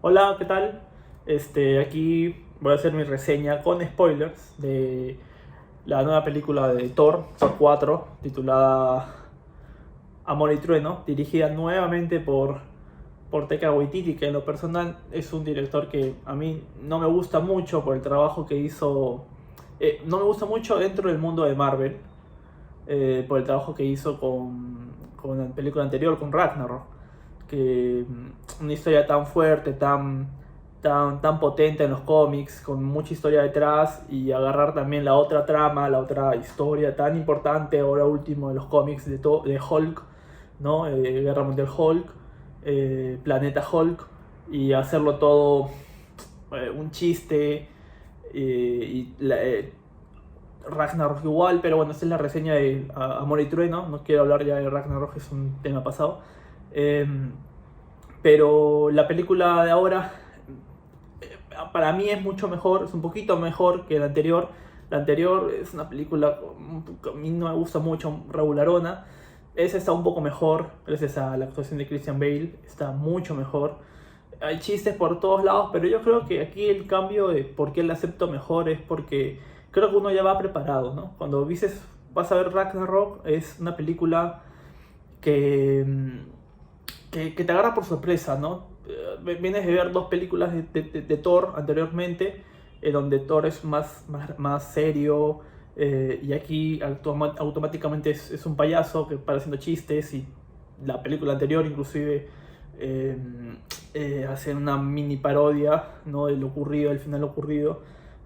Hola, ¿qué tal? Aquí voy a hacer mi reseña con spoilers de la nueva película de Thor 4, titulada Amor y Trueno, dirigida nuevamente por Taika Waititi, que en lo personal es un director que a mí no me gusta mucho por el trabajo que hizo. No me gusta mucho dentro del mundo de Marvel, por el trabajo que hizo con la película anterior, con Ragnarok, que una historia tan fuerte, tan potente en los cómics, con mucha historia detrás, y agarrar también la otra trama, la otra historia tan importante ahora último de los cómics de Hulk, ¿no? Guerra Mundial Hulk, Planeta Hulk, y hacerlo todo un chiste, Ragnarok igual, pero bueno, esta es la reseña de Amor y Trueno, no quiero hablar ya de Ragnarok, es un tema pasado. Eh, pero la película de ahora, para mí es mucho mejor, es un poquito mejor que la anterior. La anterior es una película que a mí no me gusta mucho, regularona. Esa está un poco mejor, gracias a la actuación de Christian Bale, está mucho mejor. Hay chistes por todos lados, pero yo creo que aquí el cambio de por qué la acepto mejor es porque creo que uno ya va preparado, ¿no? Cuando vas a ver Ragnarok, es una película que, que te agarra por sorpresa, ¿no? Vienes de ver dos películas de Thor anteriormente, donde Thor es más serio, y aquí automáticamente es un payaso que para haciendo chistes, y la película anterior inclusive eh, hace una mini parodia, ¿no? Del ocurrido, del final ocurrido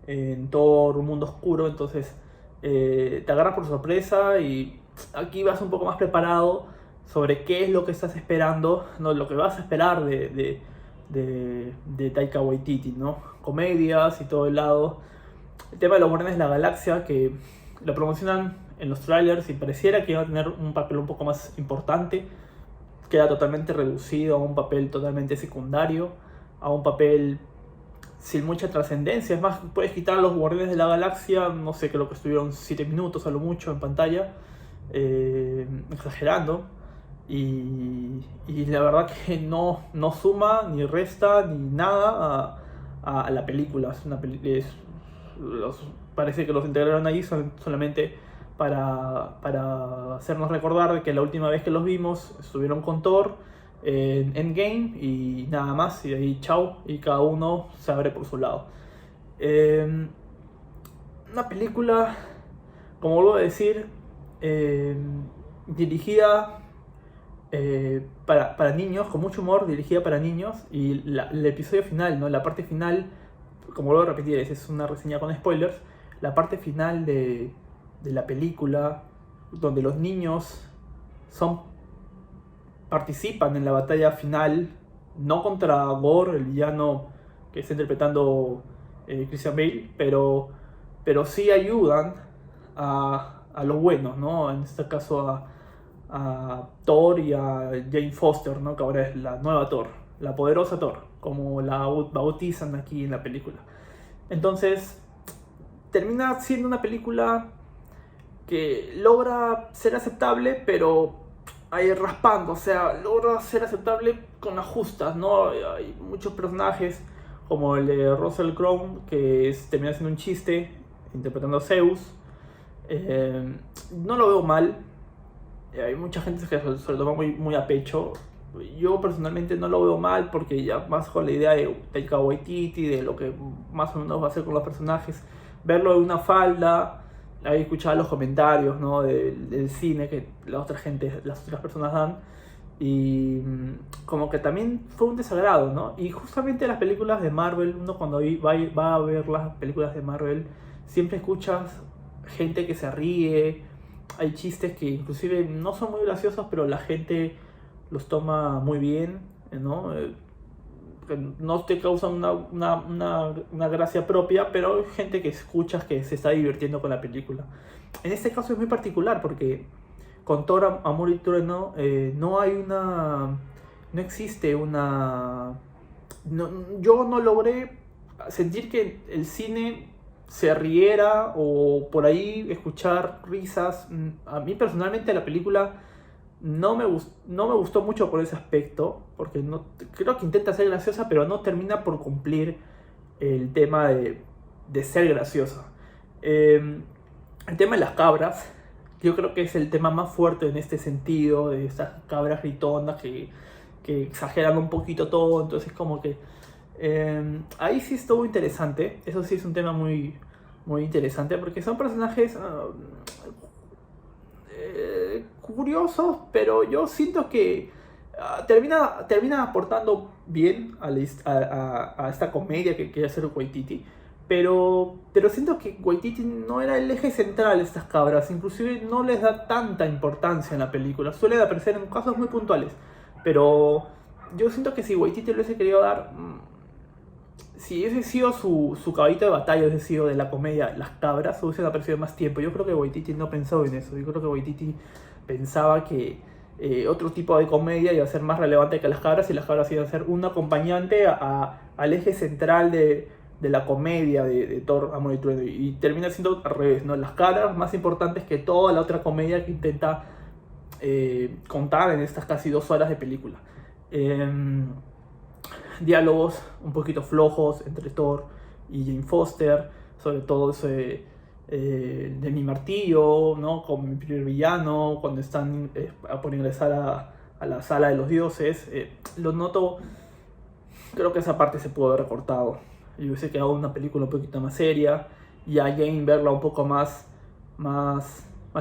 en Thor, un mundo oscuro. Entonces te agarra por sorpresa, y aquí vas un poco más preparado sobre qué es lo que estás esperando, ¿no? Lo que vas a esperar de Taika Waititi, ¿no? Comedias y todo el lado. El tema de los Guardianes de la Galaxia, que lo promocionan en los trailers y pareciera que iba a tener un papel un poco más importante, queda totalmente reducido a un papel totalmente secundario, a un papel sin mucha trascendencia. Es más, puedes quitar a los Guardianes de la Galaxia, no sé, creo que estuvieron 7 minutos a lo mucho en pantalla, exagerando. Y la verdad que no suma, ni resta, ni nada a la película. Es una parece que los integraron ahí solamente para hacernos recordar de que la última vez que los vimos estuvieron con Thor en Endgame y nada más, y de ahí chau, y cada uno se abre por su lado. Eh, una película, como vuelvo a decir, eh, dirigida para niños, con mucho humor, dirigida para niños, y el episodio final, ¿no? La parte final, como vuelvo a repetir, es una reseña con spoilers, la parte final de la película, donde los niños son participan en la batalla final, no contra Gore, el villano que está interpretando Christian Bale, pero sí ayudan a los buenos, ¿no? En este caso a Thor y a Jane Foster, ¿no? Que ahora es la nueva Thor, la poderosa Thor, como la bautizan aquí en la película. Entonces, termina siendo una película que logra ser aceptable, pero ahí raspando, o sea, logra ser aceptable con las justas, ¿no? Hay muchos personajes, como el de Russell Crowe, que termina siendo un chiste, interpretando a Zeus. No lo veo mal, hay mucha gente que se lo toma muy a pecho. Yo personalmente no lo veo mal, porque ya más con la idea de Taika Waititi, de lo que más o menos va a hacer con los personajes, verlo de una falda, ahí escuchaba los comentarios, ¿no? Del cine que las otras personas dan, y como que también fue un desagrado, ¿no? Y justamente las películas de Marvel, uno cuando va a ver las películas de Marvel, siempre escuchas gente que se ríe, hay chistes que inclusive no son muy graciosos, pero la gente los toma muy bien, ¿no? Que no te causan una gracia propia, pero hay gente que escuchas que se está divirtiendo con la película. En este caso es muy particular porque con Thor, Amor y Trueno, no hay no existe yo no logré sentir que el cine se riera, o por ahí escuchar risas. A mí personalmente la película no me gustó mucho por ese aspecto, porque no, creo que intenta ser graciosa, pero no termina por cumplir el tema de ser graciosa. El tema de las cabras, yo creo que es el tema más fuerte en este sentido, de estas cabras gritonas que exageran un poquito todo, entonces como que ahí sí estuvo interesante, eso sí es un tema muy, muy interesante, porque son personajes curiosos, pero yo siento que termina aportando bien a esta comedia que quiere hacer Waititi. Pero siento que Waititi no era el eje central de estas cabras, inclusive no les da tanta importancia en la película, suele aparecer en casos muy puntuales, pero yo siento que si Waititi le hubiese querido dar, si ese sido su caballito de batalla, ese sido de la comedia, las cabras, hubiesen aparecido más tiempo. Yo creo que Waititi no pensó en eso, yo creo que Waititi pensaba que otro tipo de comedia iba a ser más relevante que las cabras y las cabras iban a ser un acompañante al eje central de la comedia de Thor, Amor y Trueno, y termina siendo al revés, ¿no? Las cabras más importantes que toda la otra comedia que intenta contar en estas casi 2 horas de película. Diálogos un poquito flojos entre Thor y Jane Foster, sobre todo ese de mi martillo, ¿no? Con mi primer villano, cuando están por ingresar a la sala de los dioses. Lo noto, creo que esa parte se pudo haber recortado. Yo hubiese quedado una película un poquito más seria y a Jane verla un poco más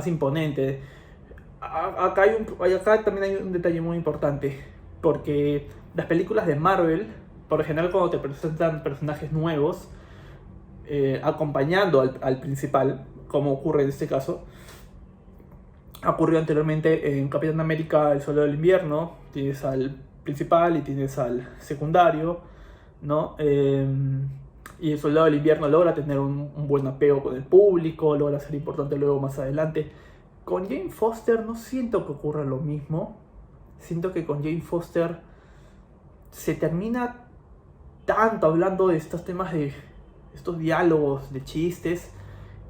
imponente. Acá también hay un detalle muy importante, porque las películas de Marvel, por lo general cuando te presentan personajes nuevos, acompañando al principal, como ocurre en este caso, ocurrió anteriormente en Capitán América, El Soldado del Invierno, tienes al principal y tienes al secundario, ¿no? Y El Soldado del Invierno logra tener un buen apego con el público, logra ser importante luego más adelante. Con Jane Foster no siento que ocurra lo mismo. Siento que con Jane Foster se termina tanto hablando de estos temas, de estos diálogos, de chistes,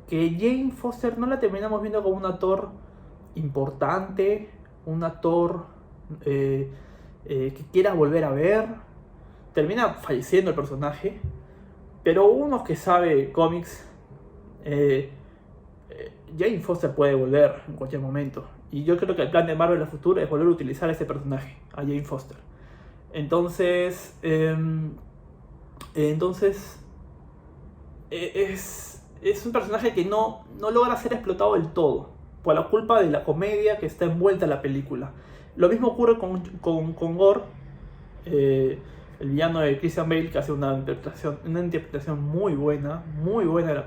que Jane Foster no la terminamos viendo como un actor importante, un actor que quiera volver a ver. Termina falleciendo el personaje, pero uno que sabe cómics, Jane Foster puede volver en cualquier momento. Y yo creo que el plan de Marvel en el futuro es volver a utilizar a ese personaje, a Jane Foster. Entonces, es un personaje que no logra ser explotado del todo, por la culpa de la comedia que está envuelta en la película. Lo mismo ocurre con Gore, el villano de Christian Bale, que hace una interpretación muy buena de la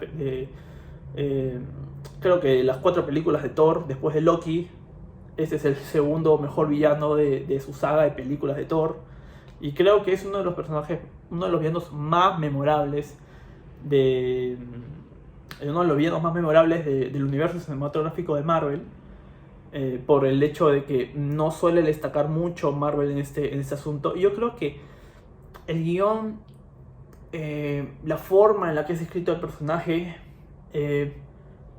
creo que las 4 películas de Thor, después de Loki, este es el segundo mejor villano de su saga de películas de Thor. Y creo que es uno de los personajes, uno de los villanos más memorables del universo cinematográfico de Marvel. Por el hecho de que no suele destacar mucho Marvel en este asunto. Y yo creo que el guión, la forma en la que es escrito el personaje,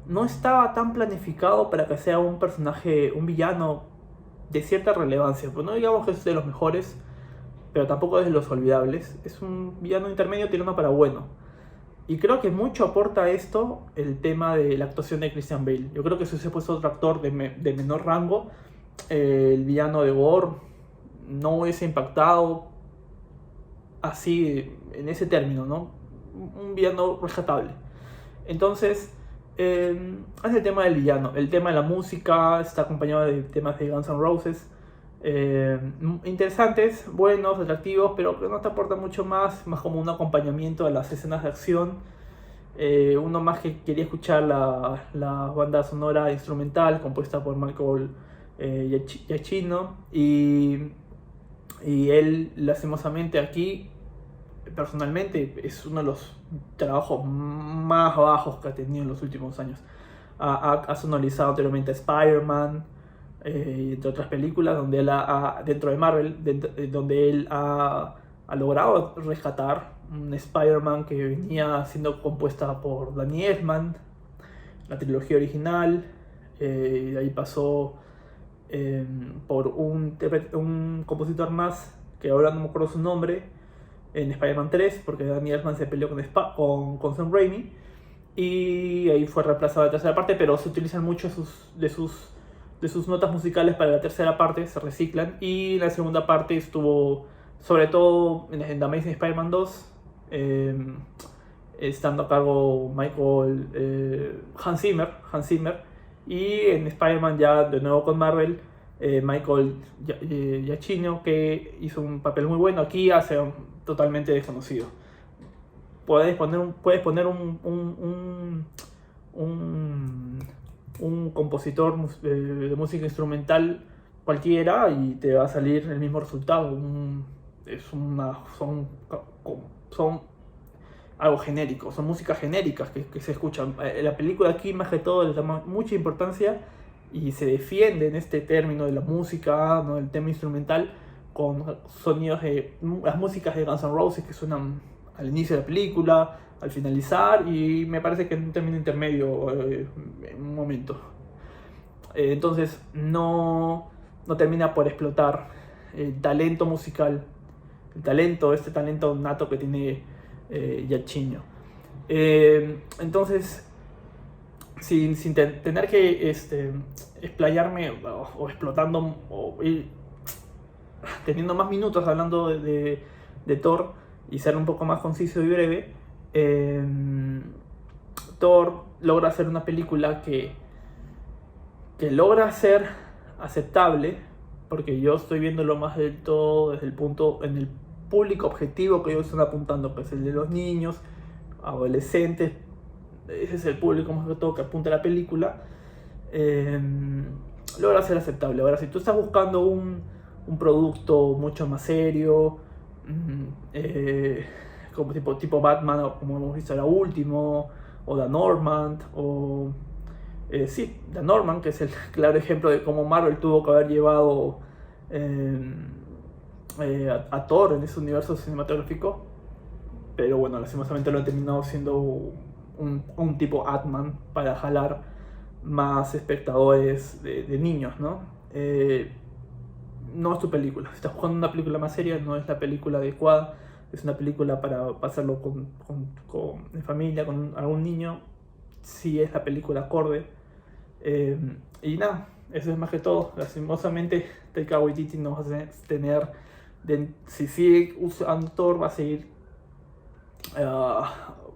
no estaba tan planificado para que sea un personaje, un villano de cierta relevancia. Pues no digamos que es de los mejores, pero tampoco es de los olvidables. Es un villano intermedio tirando para bueno. Y creo que mucho aporta esto el tema de la actuación de Christian Bale. Yo creo que si hubiese puesto otro actor de menor rango, el villano de Gore no hubiese impactado así en ese término, ¿no? Un villano rescatable. Entonces, es el tema del villano. El tema de la música está acompañado de temas de Guns N' Roses. Interesantes, buenos, atractivos, pero que no te aporta mucho más como un acompañamiento a las escenas de acción. Uno más que quería escuchar la banda sonora instrumental compuesta por Michael Giacchino, y él lastimosamente aquí, personalmente, es uno de los trabajos más bajos que ha tenido en los últimos años. Ha sonorizado anteriormente a Spider-Man, entre otras películas, donde él dentro de Marvel, donde él ha logrado rescatar un Spider-Man que venía siendo compuesta por Danny Elfman, la trilogía original. De ahí pasó por un compositor más, que ahora no me acuerdo su nombre, en Spider-Man 3, porque Danny Elfman se peleó con Sam Raimi, y ahí fue reemplazado la tercera parte, pero se utilizan mucho de sus notas musicales para la tercera parte, se reciclan, y la segunda parte estuvo, sobre todo en The Amazing Spider-Man 2, estando a cargo Hans Zimmer, y en Spider-Man ya de nuevo con Marvel, Michael Giacchino, que hizo un papel muy bueno. Aquí hace totalmente desconocido. Puedes poner un compositor de música instrumental cualquiera y te va a salir el mismo resultado. Son algo genérico, son músicas genéricas que se escuchan. La película aquí más que todo le da mucha importancia y se defiende en este término de la música, ¿no? El tema instrumental, con sonidos de las músicas de Guns N' Roses que suenan al inicio de la película, al finalizar, y me parece que en un término intermedio en un momento. Entonces no termina por explotar el talento musical, este talento nato que tiene Giacchino. Entonces, sin tener que explayarme o explotando o teniendo más minutos hablando de Thor y ser un poco más conciso y breve, Thor logra hacer una película que logra ser aceptable, porque yo estoy viéndolo más del todo desde el punto, en el público objetivo que ellos están apuntando, que es el de los niños, adolescentes. Ese es el público más que todo que apunta a la película. Logra ser aceptable. Ahora, si tú estás buscando un producto mucho más serio, como tipo Batman, o como hemos visto ahora último, o The Northman, o The Northman, que es el claro ejemplo de cómo Marvel tuvo que haber llevado a Thor en ese universo cinematográfico, pero bueno, lastimosamente lo han terminado siendo un tipo Ant-Man para jalar más espectadores de niños, ¿no? No es tu película. Si estás buscando una película más seria, no es la película adecuada. Es una película para pasarlo en familia, con algún niño. Sí es la película acorde. Y nada, eso es más que todo. Lastimosamente, Taika Waititi no va a tener... si sigue usando Thor, va a seguir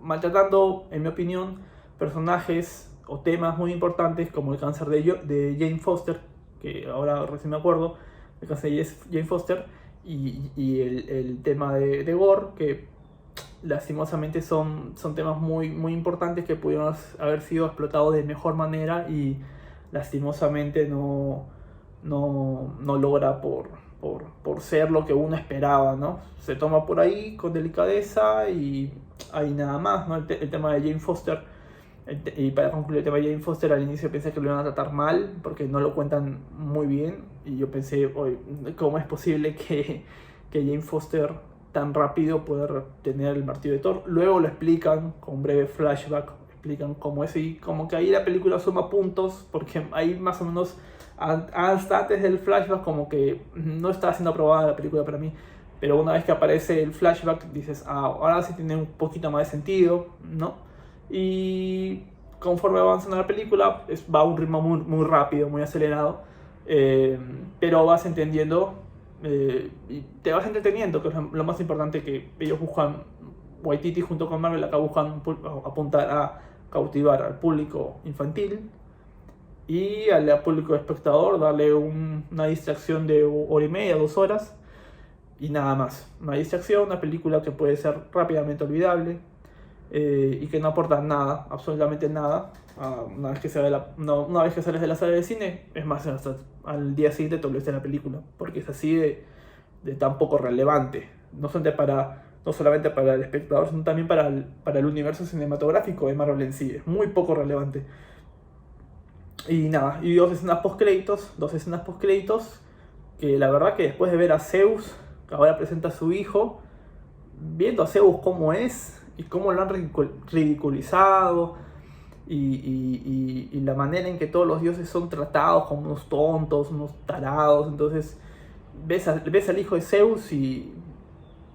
maltratando, en mi opinión, personajes o temas muy importantes como el cáncer de Jane Foster, que ahora recién me acuerdo, el cáncer de Jane Foster, y el tema de Gore, que lastimosamente son temas muy, muy importantes que pudieron haber sido explotados de mejor manera, y lastimosamente no logra por ser lo que uno esperaba, ¿no? Se toma por ahí con delicadeza y ahí nada más, ¿no? El tema de Jane Foster, y para concluir el tema de Jane Foster, al inicio pensé que lo iban a tratar mal porque no lo cuentan muy bien, y yo pensé, oye, ¿cómo es posible que Jane Foster tan rápido pueda tener el martillo de Thor? Luego lo explican con un breve flashback, explican cómo es, y como que ahí la película suma puntos, porque ahí más o menos hasta antes del flashback como que no estaba siendo aprobada la película para mí, pero una vez que aparece el flashback dices, ahora sí tiene un poquito más de sentido, ¿no? Y conforme va avanzando la película va a un ritmo muy, muy rápido, muy acelerado, pero vas entendiendo y te vas entreteniendo, que es lo más importante, que ellos buscan. Waititi junto con Marvel acá buscan apuntar a cautivar al público infantil y al público espectador, darle una distracción de hora y media, 2 horas, y nada más. Una distracción, una película que puede ser rápidamente olvidable, y que no aporta nada, absolutamente nada. Una vez que sales de la sala de cine, es más, hasta al día siguiente te olvidaste la película, porque es así de tan poco relevante, no solamente para el espectador, sino también para el universo cinematográfico de Marvel en sí. Es muy poco relevante. Y nada, y dos escenas post créditos, que la verdad que después de ver a Zeus, que ahora presenta a su hijo, viendo a Zeus cómo es y cómo lo han ridiculizado, y la manera en que todos los dioses son tratados como unos tontos, unos tarados. Entonces ves al hijo de Zeus y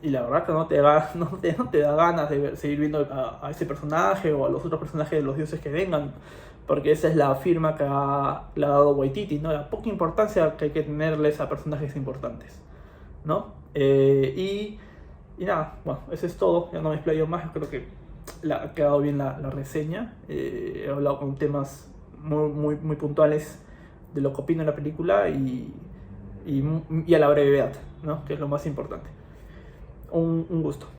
la verdad que no te da ganas de seguir viendo a ese personaje o a los otros personajes de los dioses que vengan, porque esa es la firma le ha dado Waititi, ¿no? La poca importancia que hay que tenerles a personajes importantes, ¿no? Y nada, bueno, eso es todo, ya no me explayo más, creo que ha quedado bien la reseña. He hablado con temas muy puntuales de lo que opino de la película y a la brevedad, ¿no? Que es lo más importante. Un gusto.